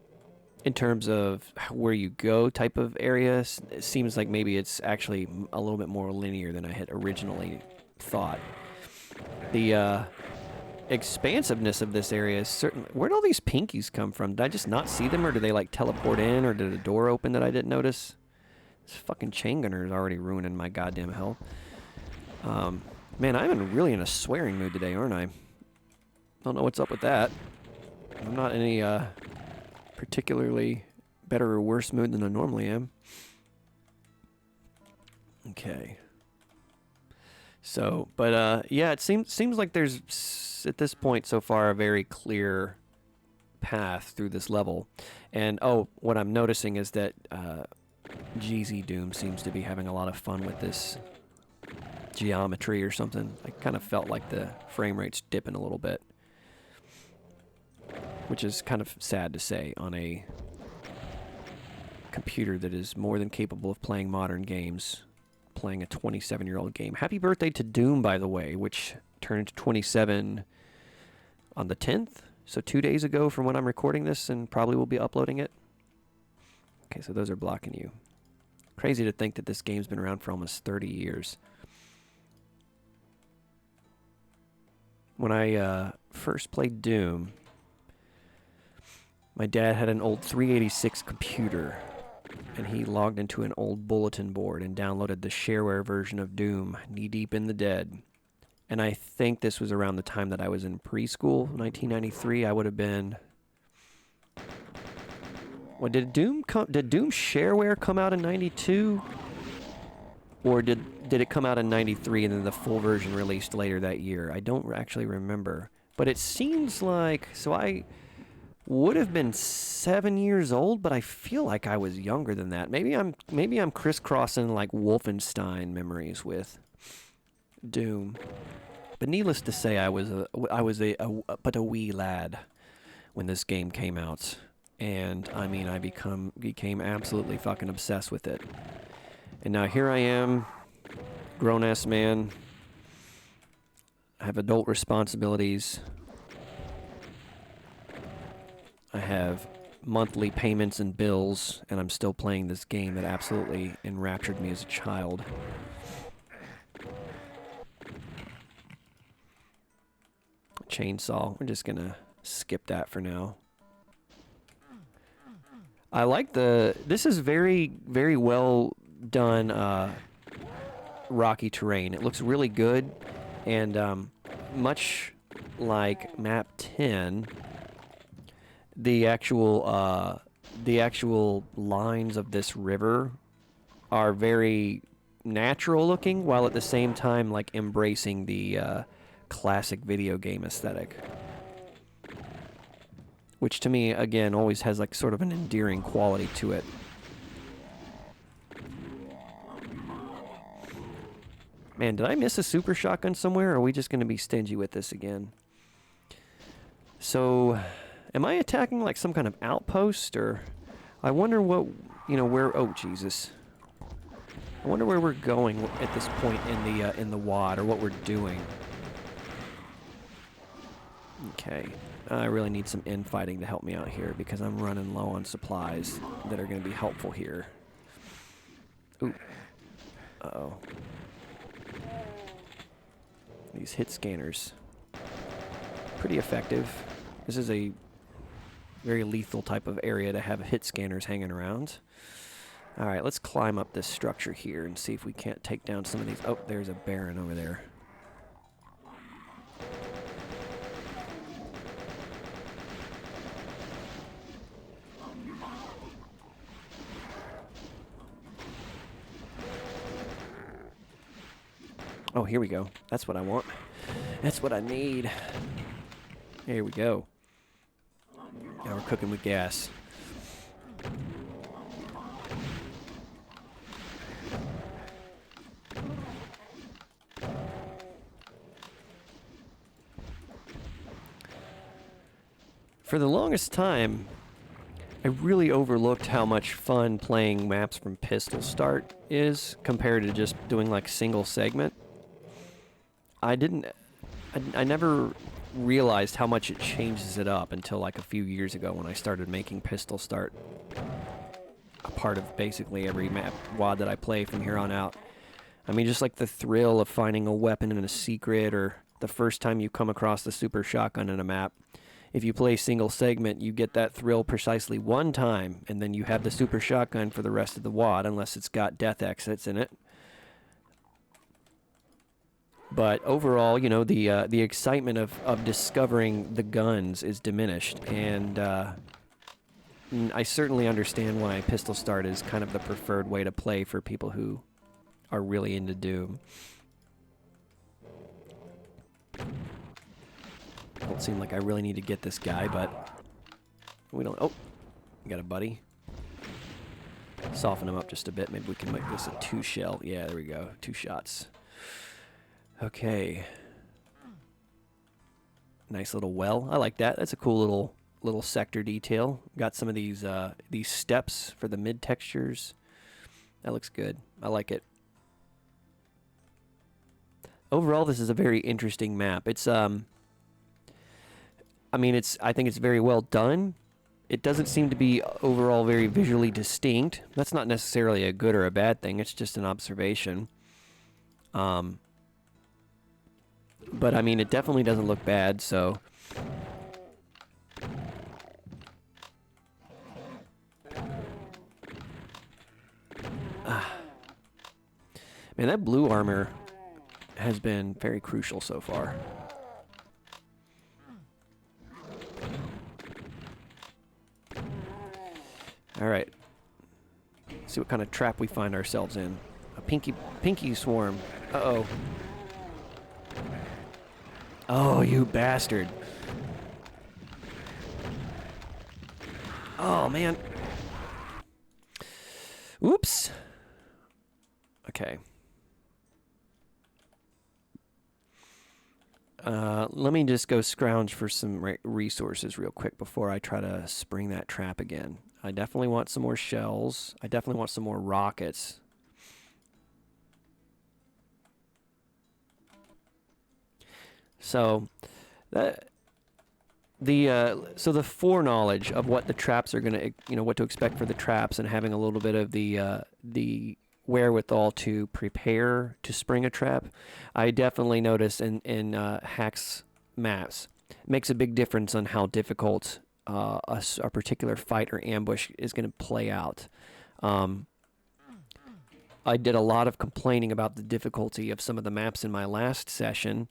in terms of where you go type of area, it seems like maybe it's actually a little bit more linear than I had originally thought. The expansiveness of this area is certain. Where'd all these pinkies come from? Did I just not see them, or did they like teleport in, or did a door open that I didn't notice? This fucking chain gunner is already ruining my goddamn health. Man, I'm really in a swearing mood today, aren't I? Don't know what's up with that. I'm not in any particularly better or worse mood than I normally am. Okay. So, but yeah, it seems like there's at this point so far a very clear path through this level. And oh, what I'm noticing is that GZ Doom seems to be having a lot of fun with this geometry or something. I kind of felt like the frame rate's dipping a little bit, which is kind of sad to say on a computer that is more than capable of playing modern games, playing a 27-year-old game. Happy birthday to Doom, by the way, which turned 27 on the 10th, so 2 days ago from when I'm recording this, and probably will be uploading it. Okay, so those are blocking you. Crazy to think that this game's been around for almost 30 years. When I first played Doom, my dad had an old 386 computer, and he logged into an old bulletin board and downloaded the shareware version of Doom, Knee Deep in the Dead. And I think this was around the time that I was in preschool, 1993. I would have been... Well, did Doom shareware come out in 92? Or did it come out in 93 and then the full version released later that year? I don't actually remember. But it seems like... So I would have been 7 years old, but I feel like I was younger than that. Maybe I'm crisscrossing like Wolfenstein memories with Doom. But needless to say, I was but a wee lad when this game came out, and I mean I became absolutely fucking obsessed with it. And now here I am, grown-ass man. I have adult responsibilities. I have monthly payments and bills, and I'm still playing this game that absolutely enraptured me as a child. Chainsaw. We're just gonna skip that for now. I like this is very, very well done rocky terrain. It looks really good, and much like map 10, the actual lines of this river are very natural looking, while at the same time like embracing the classic video game aesthetic, which to me again always has like sort of an endearing quality to it. Man, did I miss a super shotgun somewhere, or are we just going to be stingy with this again? So, am I attacking like some kind of outpost, or I wonder what, where, oh Jesus. I wonder where we're going at this point in the WAD, or what we're doing. Okay, I really need some infighting to help me out here because I'm running low on supplies that are going to be helpful here. Ooh. Uh-oh. These hit scanners. Pretty effective. This is a very lethal type of area to have hit scanners hanging around. Alright, let's climb up this structure here and see if we can't take down some of these. Oh, there's a Baron over there. Oh, here we go. That's what I want. That's what I need. Here we go. Now we're cooking with gas. For the longest time, I really overlooked how much fun playing maps from pistol start is compared to just doing like single segment. I never realized how much it changes it up until like a few years ago when I started making pistol start a part of basically every map WAD that I play from here on out. I mean, just like the thrill of finding a weapon in a secret, or the first time you come across the super shotgun in a map. If you play single segment, you get that thrill precisely one time, and then you have the super shotgun for the rest of the WAD, unless it's got death exits in it. But overall, you know, the excitement of discovering the guns is diminished, and I certainly understand why pistol start is kind of the preferred way to play for people who are really into Doom. Don't seem like I really need to get this guy, but we don't. Oh, we got a buddy. Soften him up just a bit. Maybe we can make this a 2 shell. Yeah, there we go. 2 shots. Okay. Nice little well. I like that. That's a cool little sector detail. Got some of these steps for the mid textures. That looks good. I like it. Overall, this is a very interesting map. It's I mean, I think it's very well done. It doesn't seem to be overall very visually distinct. That's not necessarily a good or a bad thing. It's just an observation. But I mean, it definitely doesn't look bad, so. Man, that blue armor has been very crucial so far. Alright. See what kind of trap we find ourselves in. A pinky swarm. Uh-oh. Oh, you bastard. Oh, man. Oops. Okay. Let me just go scrounge for some resources real quick before I try to spring that trap again. I definitely want some more shells. I definitely want some more rockets. So, so the foreknowledge of what the traps are gonna, you know, what to expect for the traps, and having a little bit of the wherewithal to prepare to spring a trap, I definitely notice in HAK's maps. It makes a big difference on how difficult a particular fight or ambush is going to play out. I did a lot of complaining about the difficulty of some of the maps in my last session,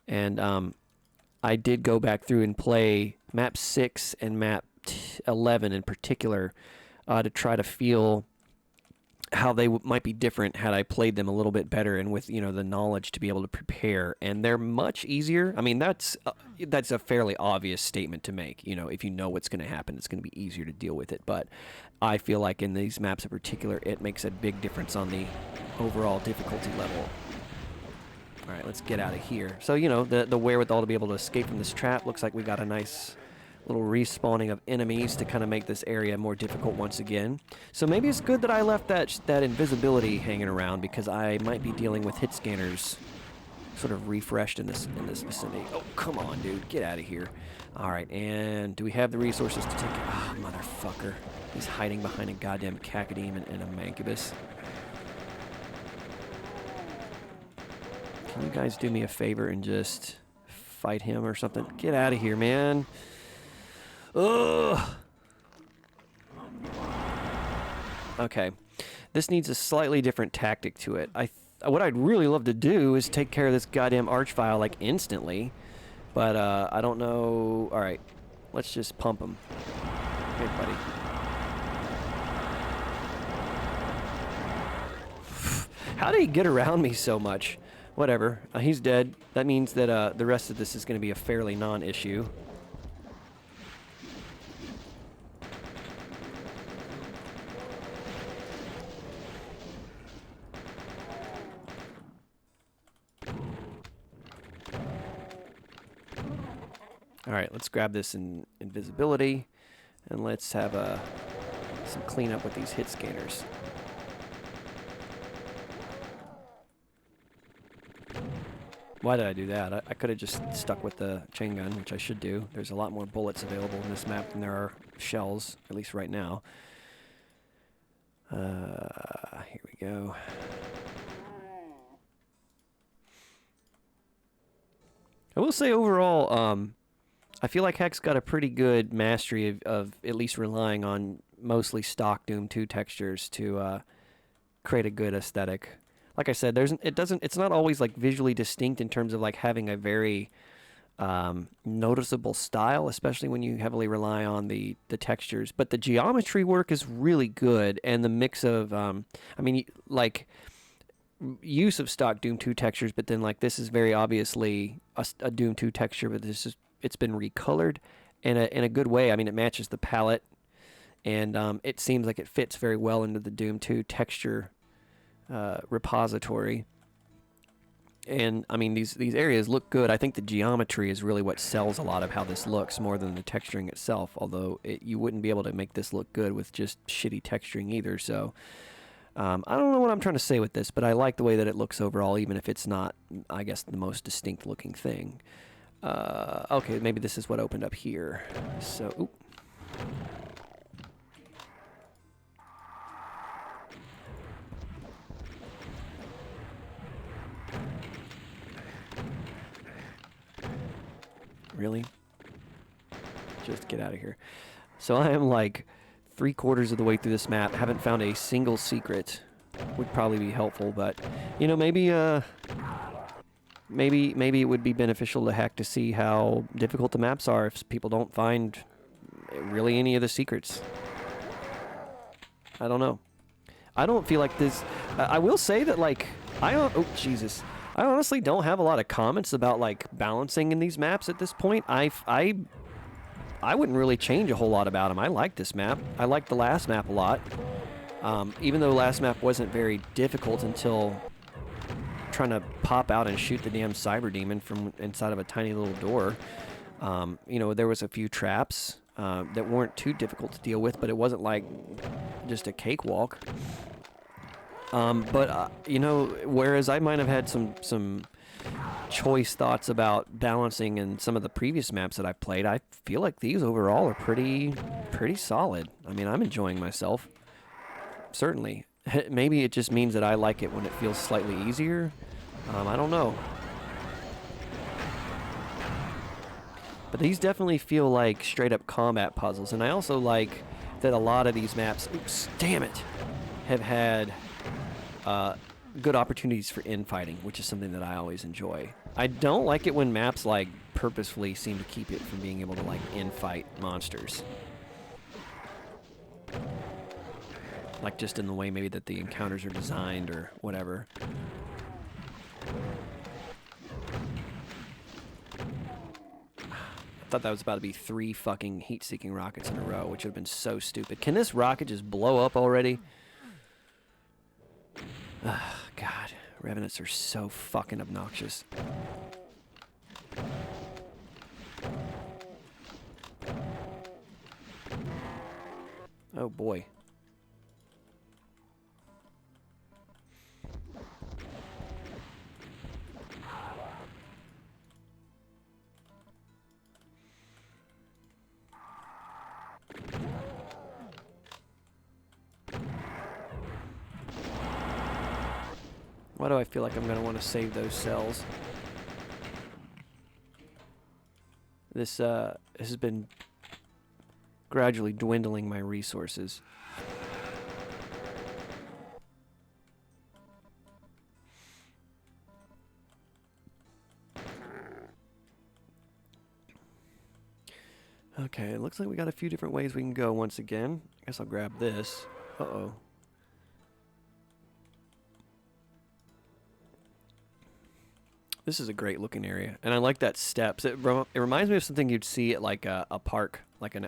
and I did go back through and play map 6 and map 11 in particular to try to feel how they might be different had I played them a little bit better, and with, you know, the knowledge to be able to prepare. And they're much easier. I mean, that's a fairly obvious statement to make. You know, if you know what's going to happen, it's going to be easier to deal with it. But I feel like in these maps in particular, it makes a big difference on the overall difficulty level. All right, let's get out of here. So, you know, the wherewithal to be able to escape from this trap. Looks like we got a nice little respawning of enemies to kind of make this area more difficult once again. So maybe it's good that I left that invisibility hanging around, because I might be dealing with hit scanners sort of refreshed in this vicinity. Oh, come on, dude. Get out of here. All right, and do we have the resources to take it? Oh, motherfucker. He's hiding behind a goddamn cacodeme and a mancubus. Can you guys do me a favor and just fight him or something? Get out of here, man. Ugh. Okay. This needs a slightly different tactic to it. What I'd really love to do is take care of this goddamn archvile, like, instantly. But, I don't know. Alright. Let's just pump him. Hey, buddy. How did he get around me so much? Whatever. He's dead. That means that, the rest of this is going to be a fairly non-issue. All right, let's grab this in invisibility, and let's have some cleanup with these hit scanners. Why did I do that? I could have just stuck with the chain gun, which I should do. There's a lot more bullets available in this map than there are shells, at least right now. Here we go. I will say overall, I feel like HAK's got a pretty good mastery of at least relying on mostly stock Doom 2 textures to create a good aesthetic. Like I said, it's not always like visually distinct in terms of like having a very noticeable style, especially when you heavily rely on the textures. But the geometry work is really good, and the mix of, I mean, like use of stock Doom 2 textures, but then like this is very obviously a Doom 2 texture, but it's been recolored in a good way. I mean, it matches the palette, and it seems like it fits very well into the Doom 2 texture repository. And I mean, these areas look good. I think the geometry is really what sells a lot of how this looks more than the texturing itself, although you wouldn't be able to make this look good with just shitty texturing either. So I don't know what I'm trying to say with this, but I like the way that it looks overall, even if it's not, I guess, the most distinct looking thing. Okay, maybe this is what opened up here. So, oop. Really? Just get out of here. So I am like 3/4 of the way through this map. Haven't found a single secret. Would probably be helpful, but you know, maybe it would be beneficial to HAK to see how difficult the maps are if people don't find really any of the secrets. I don't know. I don't feel like this. I will say that like oh Jesus. I honestly don't have a lot of comments about like balancing in these maps at this point. I wouldn't really change a whole lot about them. I like this map. I like the last map a lot. Even though last map wasn't very difficult until trying to pop out and shoot the damn cyber demon from inside of a tiny little door. You know, there was a few traps that weren't too difficult to deal with, but it wasn't like just a cakewalk. You know, whereas I might have had some choice thoughts about balancing in some of the previous maps that I've played, I feel like these overall are pretty solid. I mean, I'm enjoying myself. Certainly. Maybe it just means that I like it when it feels slightly easier. I don't know. But these definitely feel like straight up combat puzzles, and I also like that a lot of these maps, oops, damn it, have had good opportunities for infighting, which is something that I always enjoy. I don't like it when maps like purposefully seem to keep it from being able to like infight monsters. Like just in the way maybe that the encounters are designed or whatever. I thought that was about to be 3 fucking heat-seeking rockets in a row, which would have been so stupid. Can this rocket just blow up already? God, Revenants are so fucking obnoxious. Oh boy. Why do I feel like I'm going to want to save those cells? This has been gradually dwindling my resources. Okay, it looks like we got a few different ways we can go once again. I guess I'll grab this. Uh-oh. This is a great looking area, and I like that steps. It reminds me of something you'd see at like a park, like a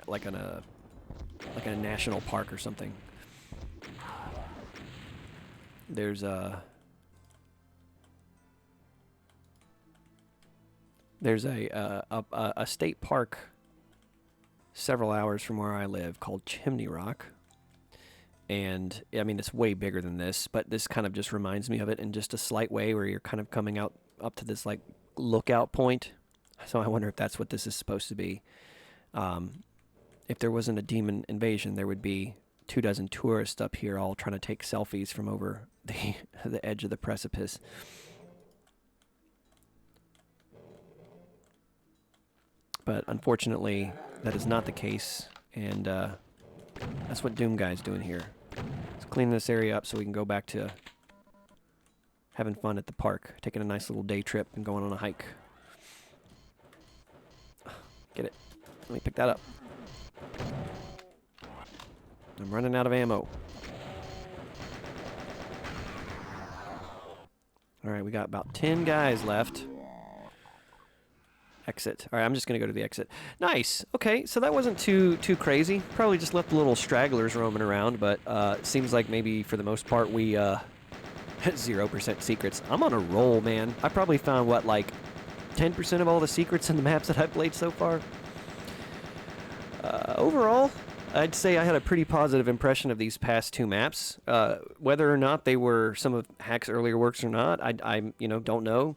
national park or something. There's There's a state park several hours from where I live called Chimney Rock. And, I mean, it's way bigger than this, but this kind of just reminds me of it in just a slight way where you're kind of coming out up to this, like, lookout point. So I wonder if that's what this is supposed to be. If there wasn't a demon invasion, there would be 24 tourists up here all trying to take selfies from over the edge of the precipice. But unfortunately, that is not the case, and that's what Doom Guy's doing here. He's cleaning this area up so we can go back to having fun at the park, taking a nice little day trip and going on a hike. Get it. Let me pick that up. I'm running out of ammo. Alright, we got about 10 guys left. Exit. Alright, I'm just going to go to the exit. Nice! Okay, so that wasn't too crazy. Probably just left little stragglers roaming around, but it seems like maybe for the most part we 0% secrets. I'm on a roll, man. I probably found, what, like 10% of all the secrets in the maps that I've played so far? Overall, I'd say I had a pretty positive impression of these past two maps. Whether or not they were some of HAK's earlier works or not, I don't know.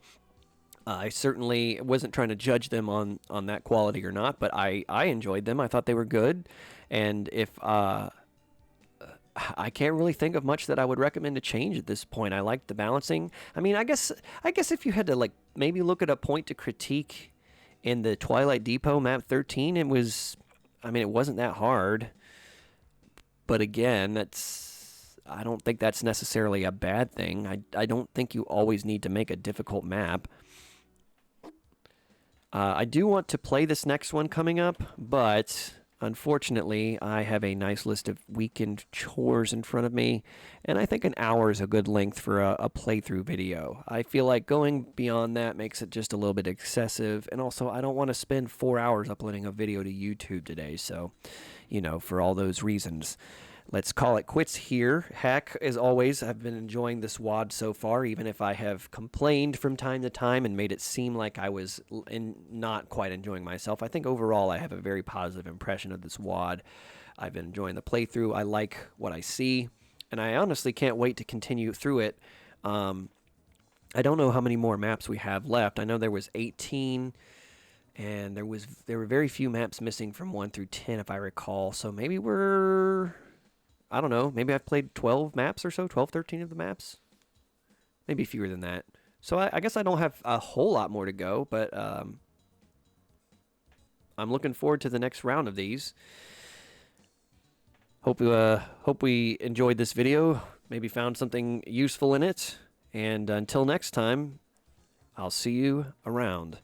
I certainly wasn't trying to judge them on that quality or not, but I enjoyed them. I thought they were good, and if I can't really think of much that I would recommend to change at this point. I liked the balancing. I mean, I guess if you had to, like, maybe look at a point to critique in the Twilight Depot map 13, it wasn't that hard. But again, I don't think that's necessarily a bad thing. I don't think you always need to make a difficult map. I do want to play this next one coming up, but unfortunately, I have a nice list of weekend chores in front of me, and I think an hour is a good length for a playthrough video. I feel like going beyond that makes it just a little bit excessive, and also I don't want to spend 4 hours uploading a video to YouTube today, so, for all those reasons. Let's call it quits here. HAK, as always, I've been enjoying this WAD so far, even if I have complained from time to time and made it seem like I was not quite enjoying myself. I think overall I have a very positive impression of this WAD. I've been enjoying the playthrough. I like what I see, and I honestly can't wait to continue through it. I don't know how many more maps we have left. I know there was 18, and there were very few maps missing from 1 through 10, if I recall. So maybe I don't know, maybe I've played 12 maps or so, 12, 13 of the maps. Maybe fewer than that. So I guess I don't have a whole lot more to go, but I'm looking forward to the next round of these. Hope we enjoyed this video, maybe found something useful in it, and until next time, I'll see you around.